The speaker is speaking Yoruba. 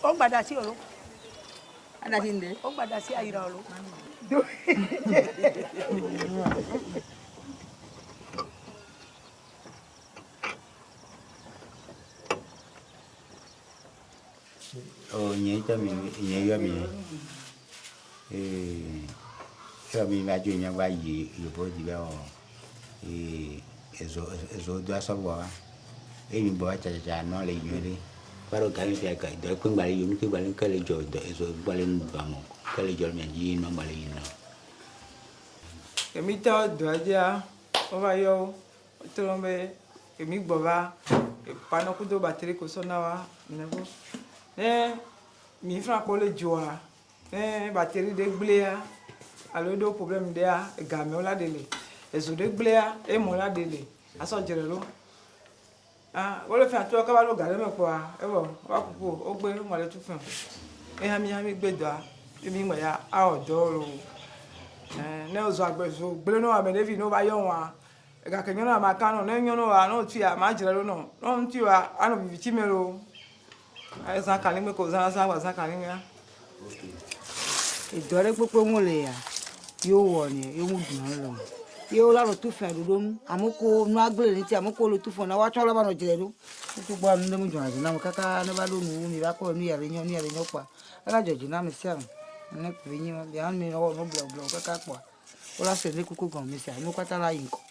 ó gbàdá sí ọ̀rọ̀ Adasi nde. ó gbàdá sí àyíra ọ̀rọ̀. Nhớ cho mình nhớ cho mình cho mình vào chuyện nhà vay gì bố gì đâu rồi đó sao quá mình bỏ chả nó lấy như đi baru kali saya kai dah pun balik yun tu balik kali jauh dah balik bangun kali jauh menjadi no balik no. Kami tahu dua aja, apa yo, itu lombe kami bawa pano kudo bateri kusona wa, minago. Mi fra kole joa, bateri de glea, alo do problem dia, game ola dele, ezo de glea, mola dele, aso jerelo. Wọ́n lè fi àtúwọ́ ká bá ló gàdé mẹ́pọ̀ wa ẹ̀wọ̀ wá kúkú ó gbé mọ̀lẹ́ tún fún un hami gbẹ̀dọ̀ ẹ̀mí mọ̀ ya á ọ̀dọ́ ro ní ọ̀zọ́ àgbẹ̀sọ gbélé náà àmì lẹ́fì ní ó bá yọ̀ wọn ẹ̀ka kẹ̀yìn náà máa kánú ní ẹ̀yìn náà náà tì à máa jẹ̀rẹ̀ lónà náà ń tì wá àná bìbì tí mi ro ẹ̀sán kàlí mi kò sáná sáná wà sán kàlí mi á. Ìdọ́rẹ́ pípé wọn lè yà yóò wọ̀ ni ewu dùn án lọ. Yóò lárò tó fẹ́ àdúró nù àmúkò nù agbélé ní ti àmúkò ló tó fún ọ náà wá tó ọlọ́ba náà jẹ̀rẹ̀ ló. Tó gbọ́ àmì ndémù jọ̀nà jù náà mo káká ní bá lónìí mi bá kọ́ ní yàrá yẹn pa. Alájọ jù náà mi sí àrùn ní pè é yín wọn bí àwọn mi ọwọ́ mi bùlọ̀ káká pọ̀. Ó lásìkò ní kúkú gan mi sí àmú pátá láyé nǹkan.